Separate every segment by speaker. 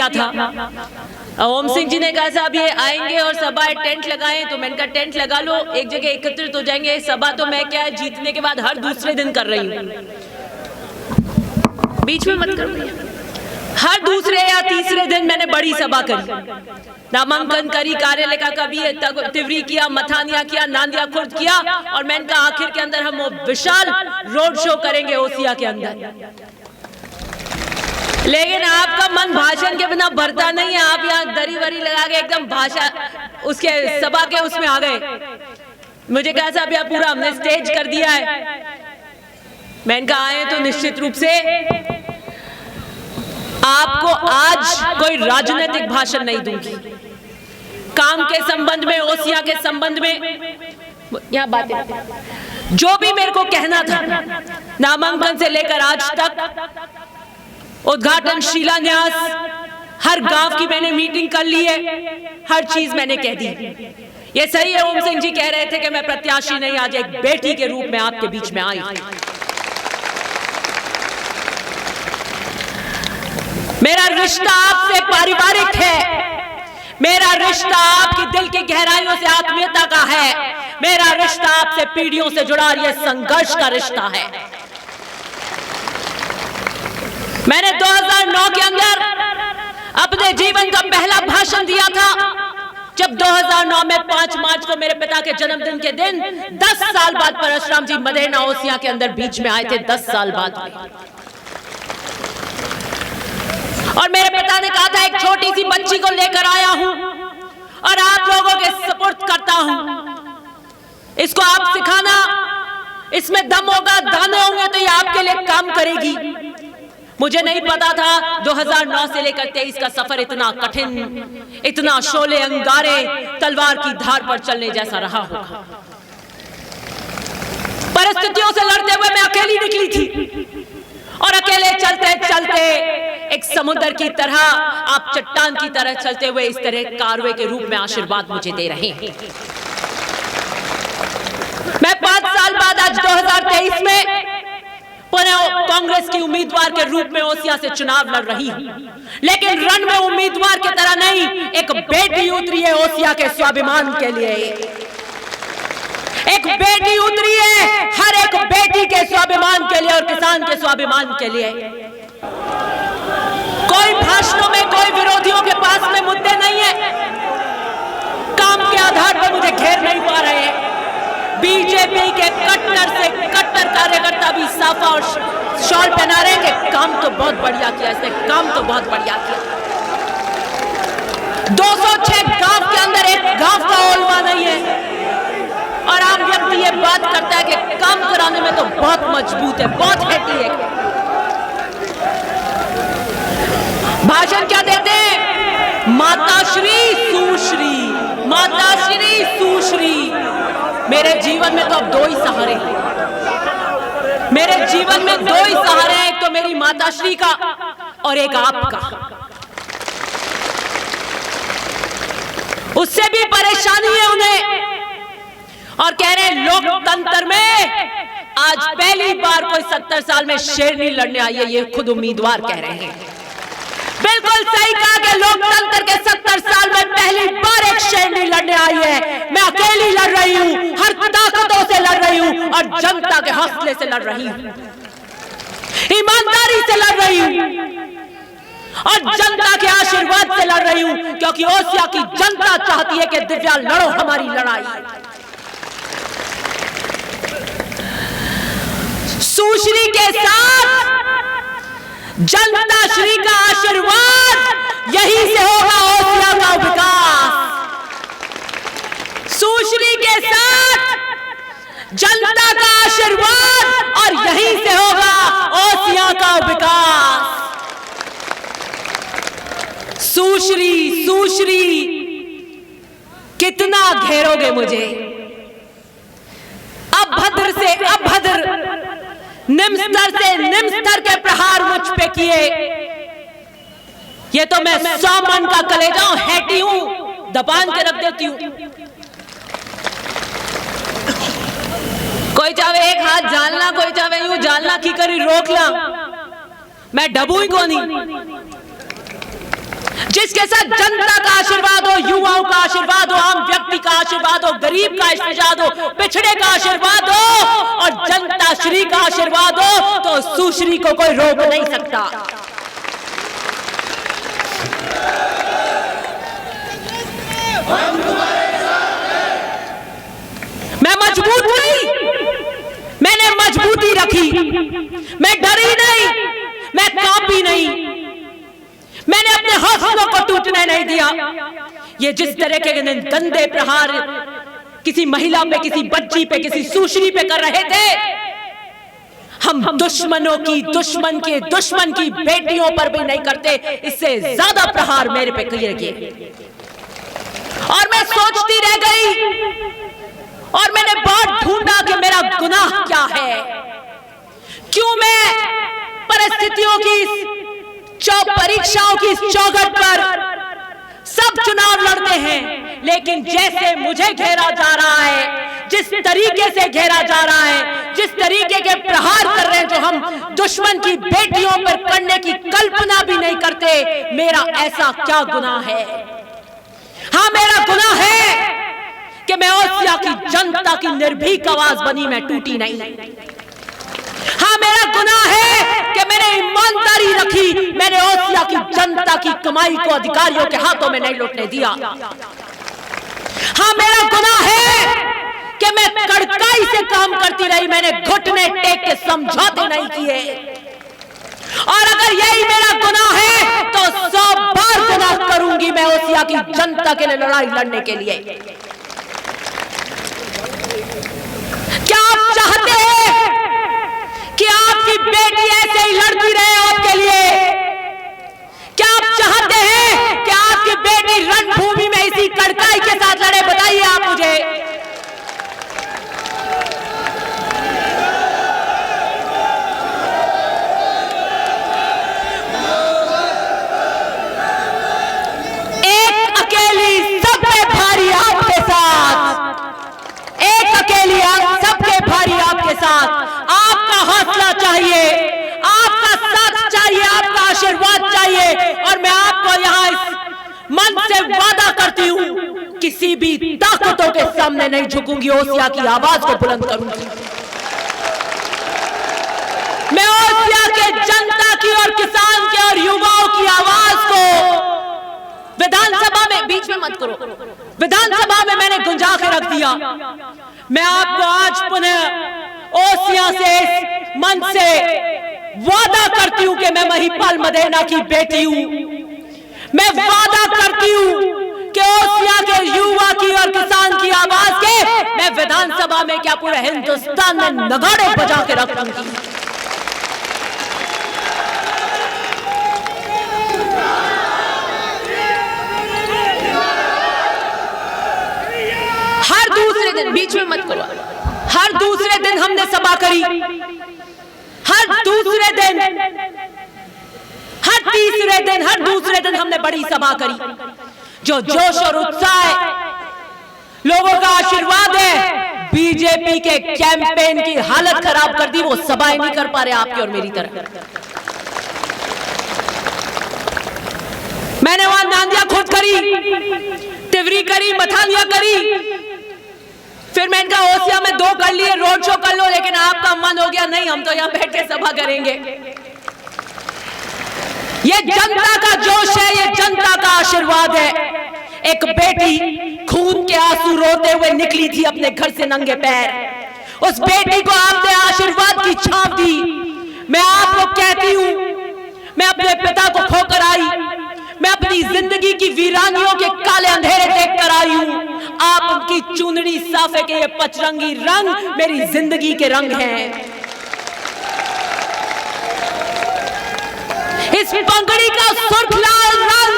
Speaker 1: दिया था। ओम सिंह जी ने कहा साहब ये आएंगे और सभा टेंट लगाएं, तो मैंने कहा टेंट लगा लो, एक जगह एकत्रित हो जाएंगे। सभा तो मैं क्या है जीतने के बाद हर दूसरे दिन कर रही हूँ, बीच में मत करो। हर दूसरे या तीसरे दिन मैंने बड़ी सभा करी, नामांकन करी, कार्यालय का कभी तिवरी किया, मथानिया किया, नांदिया खुर्द किया, और मैंने कहा आखिर के अंदर हम वो विशाल रोड शो करेंगे ओसिया के अंदर। लेकिन आपका मन भाषण के बिना भरता नहीं है, आप यहाँ दरी वरी लगा के एकदम भाषा उसके सभा के उसमें आ गए। मुझे कहा साहब यह पूरा हमने स्टेज कर दिया है। मैंने कहा आए तो निश्चित रूप से आपको आज कोई राजनीतिक भाषण नहीं दूंगी, काम के संबंध में, ओसिया के संबंध में यह बातें जो भी मेरे को कहना था नामांकन से लेकर आज तक, उद्घाटन, शिलान्यास, हर गांव की मैंने मीटिंग कर ली है, हर चीज मैंने कह दी। ये सही है, ओम सिंह जी कह रहे थे कि मैं प्रत्याशी नहीं, आज एक बेटी के रूप में आपके बीच में आई। मेरा रिश्ता आपसे पारिवारिक है, मेरा रिश्ता आपकी दिल की गहराइयों से आत्मीयता का है, मेरा रिश्ता आपसे पीढ़ियों से जुड़ा ये संघर्ष का रिश्ता है। मैंने 2009 के अंदर अपने जीवन का पहला भाषण दिया था, जब 2009 में 5 मार्च को मेरे पिता के जन्मदिन के दिन 10 साल बाद परशुराम जी मदेना ओसिया के अंदर बीच में आए थे, 10 साल बाद। और मेरे पिता ने कहा था एक छोटी सी बच्ची को लेकर आया हूं और आप लोगों के सपोर्ट करता हूं, इसको आप सिखाना, इसमें दम होगा, दाने होंगे तो ये आपके लिए काम करेगी। मुझे नहीं पता था 2009 से लेकर 23 का सफर इतना कठिन, इतना शोले अंगारे, तलवार की धार पर चलने जैसा रहा होगा। परिस्थितियों से लड़ते हुए मैं अकेली निकली थी, और अकेले चलते चलते एक समुद्र की तरह, आप चट्टान की तरह चलते हुए इस तरह कारवे के रूप में आशीर्वाद मुझे दे रहे हैं। मैं 5 साल बाद आज 2023 में पुनः कांग्रेस की उम्मीदवार के रूप में ओसिया से चुनाव लड़ रही हूं, लेकिन रण में उम्मीदवार की तरह नहीं, एक बेटी उतरी है ओसिया के स्वाभिमान के लिए। एक बेटी उतरी है हर एक बेटी के स्वाभिमान के लिए और किसान के स्वाभिमान के लिए। कोई भाषणों में, कोई विरोधियों के पास में मुद्दे नहीं है, काम के आधार पर मुझे घेर नहीं पा रहे हैं। बीजेपी के कट्टर से कट्टर कार्यकर्ता भी साफा और शॉल पहना रहे हैं कि काम तो बहुत बढ़िया किया, इसने काम तो बहुत बढ़िया किया। 206 गांव के अंदर एक गांव का ओलवा नहीं है, और आम व्यक्ति ये बात करता है कि काम कराने में तो बहुत मजबूत है, बहुत हैटी है। भाषण क्या देते हैं? माताश्री सुश्री, माताश्री सुश्री। मेरे जीवन में तो अब 2 ही सहारे हैं, मेरे जीवन में 2 ही सहारे हैं, एक तो मेरी माताश्री का और एक आपका। उससे भी परेशानी है उन्हें, और कह रहे हैं लोकतंत्र में आज पहली बार कोई 70 साल में शेरनी लड़ने आई है, ये खुद उम्मीदवार कह रहे हैं। बिल्कुल सही कहा कि लोकतंत्र के 70 साल में पहली बार एक शेरनी लड़ने आई है। मैं अकेली लड़ रही हूं, हर ताकतों से लड़ रही हूं, और जनता के हौसले से लड़ रही हूं, ईमानदारी से लड़ रही हूं, और जनता के आशीर्वाद से लड़ रही हूं, क्योंकि ओसिया की जनता चाहती है कि दिव्या लड़ो हमारी लड़ाई। सुश्री के साथ जनता श्री का आशीर्वाद, यहीं से होगा ओसिया का विकास। सुश्री के साथ जनता का आशीर्वाद, और यहीं से होगा ओसिया का विकास। सुश्री सुश्री कितना घेरोगे मुझे? अभद्र से अभद्र, निम्न स्तर से निम्न स्तर के प्रहार मुझ पे किए। ये तो मैं 100 मन का कलेजा हूं, हैटी हूं, दबान के रख देती हूं। कोई चाहे एक हाथ जालना, कोई चाहे यूं जालना की करी रोक ला, मैं डबू ही को नहीं। जिसके साथ जनता का आशीर्वाद हो, युवाओं का आशीर्वाद हो, आम व्यक्ति का आशीर्वाद हो, गरीब का आशीर्वाद हो, पिछड़े का आशीर्वाद हो और जनता श्री का आशीर्वाद हो, तो सुश्री को कोई रोक नहीं सकता। मैं मजबूत नहीं, मैंने मजबूती रखी, मैं डरी नहीं, मैं कांपी नहीं, मैंने अपने हौसलों को टूटने नहीं दिया। ये जिस तरह के गंदे प्रहार किसी महिला पे, किसी बच्ची पे, किसी सुश्री पे कर रहे थे, हम दुश्मनों की, दुश्मन के दुश्मन की बेटियों पर भी नहीं करते। इससे ज्यादा प्रहार मेरे पे किए। और मैं सोचती रह गई और मैंने बहुत ढूंढा कि मेरा गुनाह क्या है, क्यों मैं परिस्थितियों की, परीक्षाओं की चौखट पर सब चुनाव लड़ते हैं, लेकिन जैसे मुझे घेरा जा रहा है, जिस तरीके से घेरा जा रहा है, जिस तरीके के प्रहार कर रहे हैं जो हम दुश्मन की बेटियों पर करने की कल्पना भी नहीं करते, मेरा ऐसा क्या गुनाह है? हाँ, मेरा गुनाह है कि मैं ओसिया की जनता की निर्भीक आवाज बनी, मैं टूटी नहीं। हाँ, मेरा गुनाह है कि मैंने ईमानदारी रखी, मैंने ओसिया की जनता की कमाई को अधिकारियों के हाथों में नहीं लौटने दिया। हाँ, मेरा गुनाह है कि मैं कड़काई से काम करती रही, मैंने घुटने टेक के समझौते नहीं किए। और अगर यही मेरा गुनाह है तो 100 बार गुनाह करूंगी मैं ओसिया की जनता के लिए लड़ाई लड़ने के लिए। क्या आप चाहते हैं कि आपकी बेटी ऐसे ही लड़ती रहे आपके लिए? क्या आप चाहते हैं कि आपकी बेटी रणभूमि में इसी कड़काई के साथ लड़े? बताइए आप मुझे। एक अकेली सबके भारी आपके साथ, एक अकेली सबके भारी आपके साथ। आपका हौसला चाहिए, आपका साथ चाहिए, आपका आशीर्वाद चाहिए। और मैं आपको यहां इस मन से वादा करती हूं, किसी भी ताकतों के सामने नहीं झुकूंगी, ओसिया की आवाज को बुलंद करूंगी। मैं ओसिया के जनता की और किसान के और युवाओं की आवाज को विधानसभा में, बीच में मत करो, विधानसभा में मैंने गुंजा के रख दिया। मैं आपको आज पुनः ओसिया से, इस मन से वादा करती हूं कि मैं महिपाल मदेना की बेटी हूं। मैं वादा करती हूं कि ओसिया के युवा की और किसान की आवाज के मैं विधानसभा में क्या पूरे हिंदुस्तान में नगाड़े बजा के रखूंगी। हर दूसरे दिन, बीच में मत करो, हर दूसरे दिन हमने सभा करी, हर दूसरे दिन, हर तीसरे दिन, हर दूसरे दिन हमने बड़ी सभा करी। जो जोश और उत्साह है, लोगों का आशीर्वाद है, बीजेपी के कैंपेन की हालत खराब कर दी। वो सभाएं नहीं कर पा रहे आपकी और मेरी तरह। मैंने वहां नांदिया खुद करी, तिवरी करी, मथानिया करी, फिर मैंने कहा ओसिया में 2 कर लिए, रोड शो कर लो, लेकिन आपका मन हो गया नहीं, हम तो यहां बैठ के सभा करेंगे। ये जनता का जोश है, ये जनता का आशीर्वाद है। एक बेटी खून के आंसू रोते हुए निकली थी अपने घर से नंगे पैर। उस बेटी को आपने आशीर्वाद की छाप दी। मैं आपको कहती हूं, मैं अपने पिता को खोकर आई, मैं अपनी जिंदगी की वीरानियों के काले अंधेरे देख कर आई हूं। आप उनकी चुनरी साफे के ये पचरंगी रंग मेरी जिंदगी के रंग हैं। इस पगड़ी का सुर्ख लाल रंग,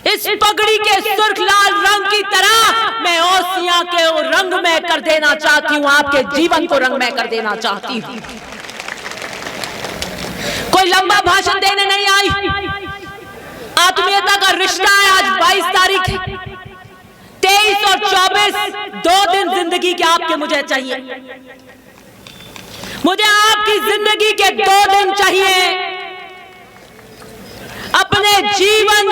Speaker 1: इस पगड़ी के सुर्ख लाल रंग की तरह मैं ओसिया के रंगमय कर देना चाहती हूं, आपके जीवन को रंगमय कर देना चाहती हूं। कोई लंबा भाषण देने नहीं आई, आत्मीयता का रिश्ता है। आज 22 तारीख है, 23 और 24 2 दिन जिंदगी के आपके मुझे चाहिए। मुझे आपकी जिंदगी के 2 दिन चाहिए। अपने जीवन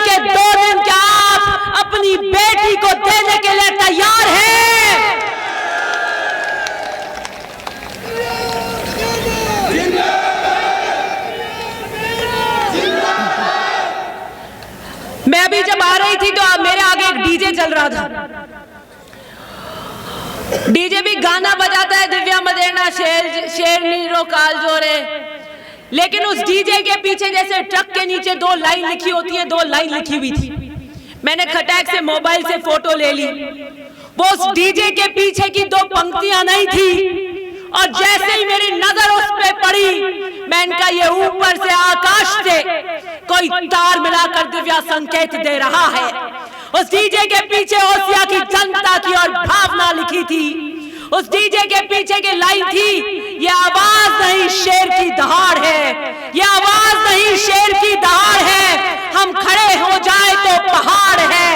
Speaker 1: मैं अभी जब आ रही थी तो मेरे आगे एक डीजे चल रहा था। डीजे भी गाना बजाता है, दिव्या मदेना शेरनी रो काल जोरे, लेकिन उस डीजे के पीछे जैसे ट्रक के नीचे 2 लाइन लिखी होती है, 2 लाइन लिखी हुई थी। मैंने खटैक से मोबाइल से फोटो ले ली। वो उस डीजे के पीछे की 2 पंक्तियां नहीं थी, और जैसे ही मेरी नजर उस पे पड़ी, मैंने कहा ये ऊपर से आकाश से कोई तार मिलाकर दिव्या संकेत दे रहा है। उस डीजे के पीछे ओसिया की जनता की और भावना लिखी थी। उस डीजे के पीछे की लाइन थी, ये आवाज नहीं शेर की दहाड़ है, ये आवाज नहीं शेर की दहाड़ है, हम खड़े हो जाए तो पहाड़ है।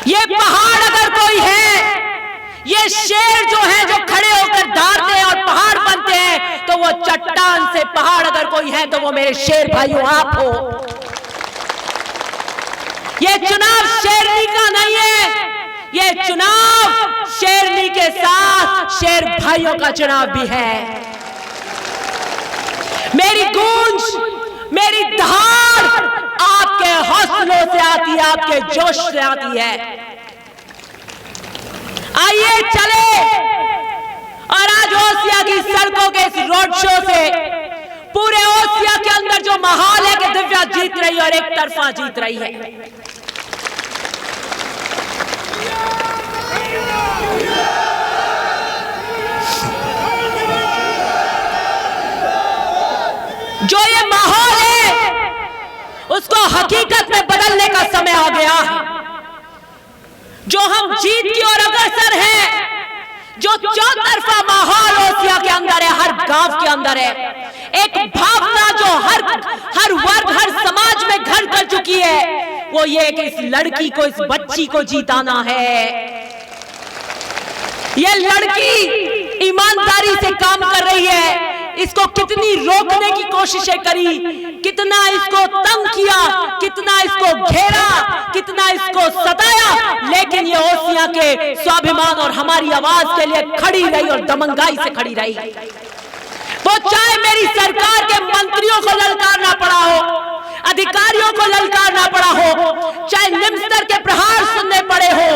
Speaker 1: ये पहाड़ अगर कोई है, ये शेर जो है जो खड़े होकर दहाड़ते हैं और पहाड़ बनते हैं, तो वो चट्टान से पहाड़ अगर कोई है तो वो मेरे शेर भाइयों आप हो। ये चुनाव शेरनी का नहीं है, ये चुनाव शेरनी के साथ शेर भाइयों का चुनाव भी है। मेरी गूंज, मेरी दहाड़ आपके हौसलों से आती है, आपके जोश से आती है। आइए चले और आज ओसिया की सड़कों के इस रोड शो से पूरे ओसिया के अंदर जो माहौल है कि दिव्या जीत रही है और एक तरफा जीत रही है। जो ये माहौल है उसको हकीकत में बदलने का समय आ गया है। जो हम जीत की ओर अग्रसर हैं, जो चौतरफा माहौल ओसिया के अंदर है, हर गांव के अंदर है, एक भावना जो हर वर्ग, हर समाज में घर कर चुकी है, वो ये कि इस लड़की को, इस बच्ची को जीताना है। ये लड़की ईमानदारी से काम कर रही है। इसको कितनी रोकने की कोशिशें करी, कितना इसको तंग किया, कितना इसको घेरा, कितना इसको सताया, लेकिन ये ओसिया के स्वाभिमान और हमारी आवाज के लिए खड़ी रही और दमंगाई से खड़ी रही। वो चाहे मेरी सरकार के मंत्रियों को ललकारना पड़ा हो, अधिकारियों को ललकारना पड़ा हो, चाहे निम्न स्तर के प्रहार सुनने पड़े हो,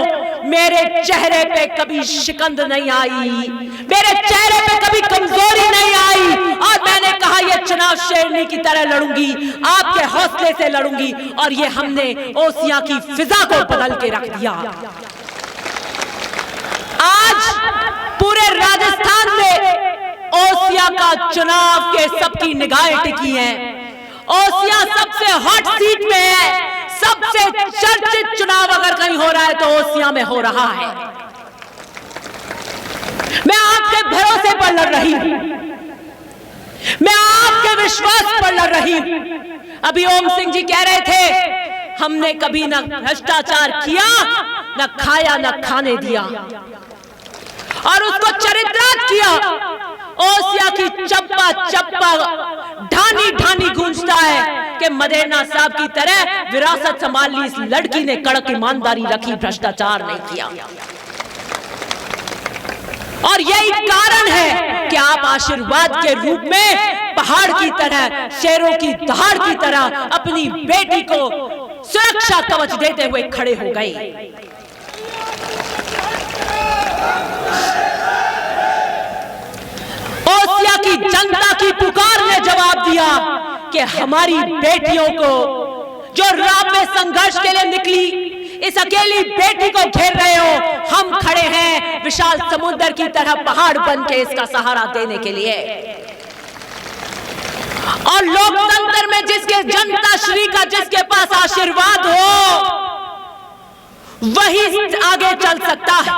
Speaker 1: मेरे चेहरे पे कभी शिकंद नहीं आई, मेरे चेहरे पे कभी कमजोरी नहीं आई। और मैंने कहा ये चुनाव शेरनी की तरह लड़ूंगी, आपके हौसले से लड़ूंगी, और ये हमने ओसिया की फिजा को बदल के रख दिया। आज पूरे राजस्थान में ओसिया का चुनाव के सबकी निगाहें टिकी हैं। ओसिया सबसे हॉट सीट में है, सबसे चर्चित चुनाव अगर कहीं हो रहा है तो ओसिया में हो रहा है। मैं आपके भरोसे पर लड़ रही हूं, मैं आपके विश्वास पर लड़ रही हूं। अभी ओम सिंह जी कह रहे थे हमने कभी ना भ्रष्टाचार किया, ना खाया, ना खाने दिया, और उसको चरित्रार्थ किया। ओसिया की चप्पा चप्पा ढानी ढानी गूंजता है कि मदेना साहब की तरह विरासत संभाल ली इस लड़की ने, कड़क ईमानदारी रखी, भ्रष्टाचार नहीं किया। और यही कारण है कि आप आशीर्वाद के रूप में पहाड़ की तरह, शेरों की दहाड़ की तरह अपनी बेटी को सुरक्षा कवच देते हुए खड़े हो गए। ओसिया की जनता की पुकार ने जवाब दिया कि हमारी बेटियों को जो राह में संघर्ष के लिए निकली, इस अकेली बेटी को घेर रहे हो, हम खड़े हैं विशाल समुद्र की तरह पहाड़ बन के इसका सहारा देने के लिए। और लोकतंत्र में जिसके जनता श्री का जिसके पास आशीर्वाद हो वही आगे चल सकता है,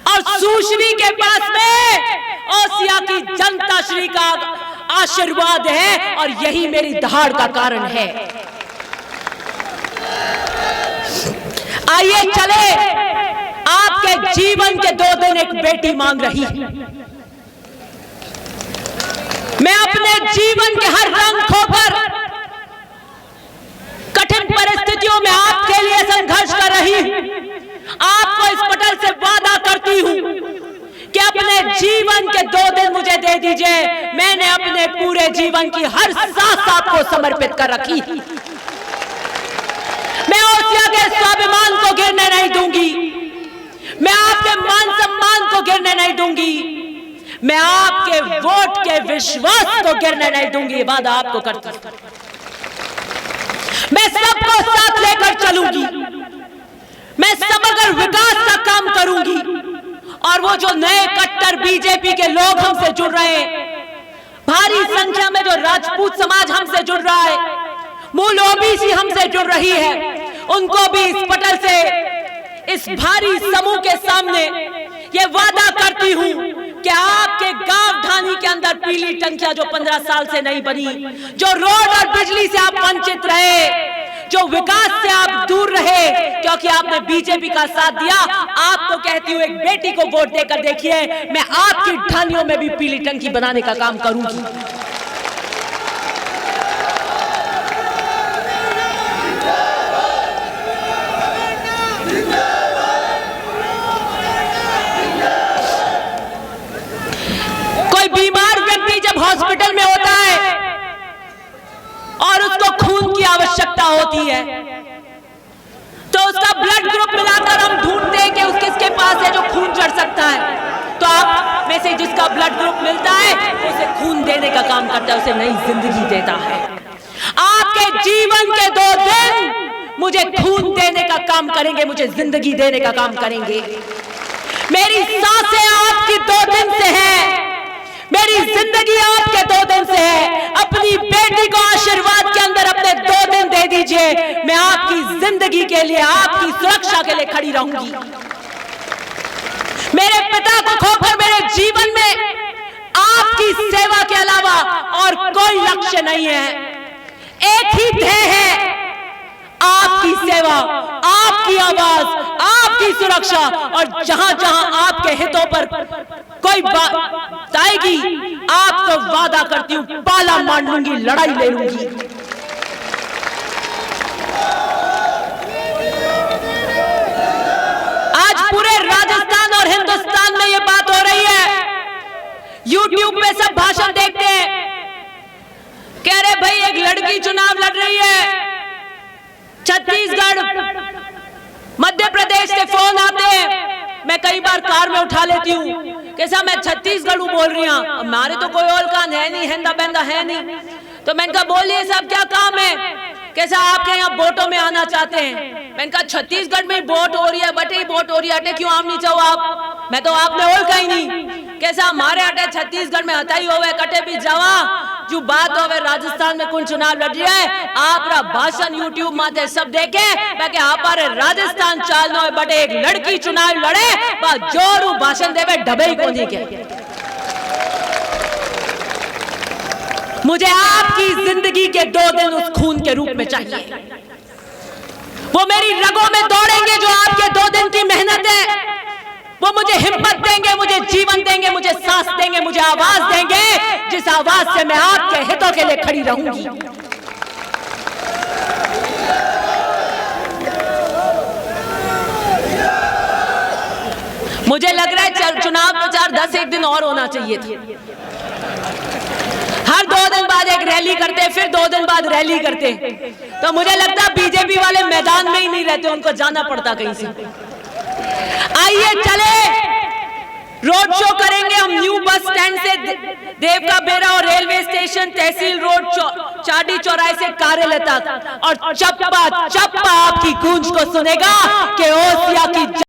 Speaker 1: और सुश्री के पास में ओसिया की जनता श्री का आशीर्वाद है, और यही मेरी दहाड़ का कारण है। आइए चले, आपके जीवन के 2 दिन एक बेटी मांग रही है। मैं अपने जीवन के हर रंग खोकर कठिन परिस्थितियों में आपके लिए संघर्ष कर रही हूं। आपको इस पटल से वादा करती हूं कि अपने जीवन के 2 दिन मुझे दे दीजिए, मैंने अपने पूरे जीवन की हर सांस आपको समर्पित कर रखी। ओसिया के स्वाभिमान को गिरने नहीं दूंगी, मैं आपके मान सम्मान को गिरने नहीं दूंगी, मैं आपके वोट के विश्वास को गिरने नहीं दूंगी। ये वादा आपको करती हूं। मैं सबको साथ लेकर चलूंगी, मैं समग्र विकास का काम करूंगी। और वो जो नए कट्टर बीजेपी के लोग हमसे जुड़ रहे हैं, भारी संख्या में जो राजपूत समाज हमसे जुड़ रहा है, मूल ओबीसी हमसे जुड़ रही है, उनको भी इस पटल से, इस भारी समूह के सामने ये वादा करती हूं कि आपके गांव ढानी के अंदर पीली टंकियां जो 15 साल से नहीं बनी, जो रोड और बिजली से आप वंचित रहे, जो विकास से आप दूर रहे क्योंकि आपने बीजेपी का साथ दिया, आपको कहती हूं एक बेटी को वोट देकर देखिए, मैं आपकी ढानियों में भी पीली टंकी बनाने का काम करूंगी। कोई बीमार व्यक्ति जब हॉस्पिटल में होता है और उसको खून की आवश्यकता होती है, तो उसका ब्लड ग्रुप मिलाकर हम ढूंढते हैं कि किसके पास है जो खून चढ़ सकता है। तो आप में से जिसका ब्लड ग्रुप मिलता है उसे खून देने का काम करता है, उसे नई जिंदगी देता है। आपके जीवन के 2 दिन मुझे खून देने का काम करेंगे, मुझे जिंदगी देने का काम करेंगे। मेरी सांसें आपकी 2 दिन से है, मेरी जिंदगी आपके 2 दिन से है। अपनी बेटी को आशीर्वाद के अंदर अपने 2 दिन दे दीजिए, मैं आपकी जिंदगी के लिए, आपकी सुरक्षा के लिए खड़ी रहूंगी। मेरे पिता को खोकर मेरे जीवन में आपकी सेवा के अलावा और कोई लक्ष्य नहीं है। एक ही ध्येय है, आपकी सेवा, आपकी आवाज, आपकी सुरक्षा। और जहां जहां आपके हितों पर कोई बात आएगी, आपको वादा करती हूं पाला मान लूंगी, लड़ाई ले लूंगी। आज पूरे राजस्थान और हिंदुस्तान में ये बात हो रही है। YouTube पे सब भाषण देखते हैं, कह रहे भाई एक लड़की चुनाव लड़ रही है, छत्तीसगढ़, मध्य प्रदेश से फोन आते हैं। मैं कई बार कार में उठा लेती हूँ, कैसा मैं छत्तीसगढ़ बोल रही हूँ, हमारे तो कोई और कान है नहीं, हेंदा बेंदा है नहीं। तो मैंने कहा बोलिए साहब क्या काम है, कैसा आपके यहाँ वोटों में आना चाहते हैं। मैंने कहा छत्तीसगढ़ में वोट हो रही है, बटे वोट हो रही है, अटे क्यों आम नहीं चाहो आप, मैं तो आपने और कहीं नहीं, कैसा हमारे अटे छत्तीसगढ़ में हताई होवे कटे भी जावा जो बात होवे राजस्थान में कौन चुनाव लड़ रही है। आप भाषण यूट्यूब माते सब देखे, मैं के हमारे राजस्थान चालना है, बटे एक लड़की चुनाव लड़े जोरू भाषण देवे डबे को नहीं के। मुझे आपकी जिंदगी के 2 दिन उस खून के रूप में चाहिए, वो मेरी रगों में दौड़ेंगे जो आपके 2 दिन की मेहनत है, वो मुझे हिम्मत देंगे, मुझे जीवन देंगे, मुझे सांस देंगे, मुझे आवाज देंगे, जिस आवाज से मैं आपके हितों के लिए खड़ी रहूंगी। मुझे लग रहा है चुनाव प्रचार 10 दिन और होना चाहिए था। हर 2 दिन बाद एक रैली करते, फिर 2 दिन बाद रैली करते, तो मुझे लगता है बीजेपी वाले मैदान में ही नहीं रहते, उनको जाना पड़ता कहीं से। आइए चले, रोड शो करेंगे हम न्यू बस स्टैंड से देव का बेरा और रेलवे स्टेशन, तहसील रोड, चाटी चौराहे से कार्यालय तक, और चप्पा चप्पा आपकी गूंज को सुनेगा कि ओसिया की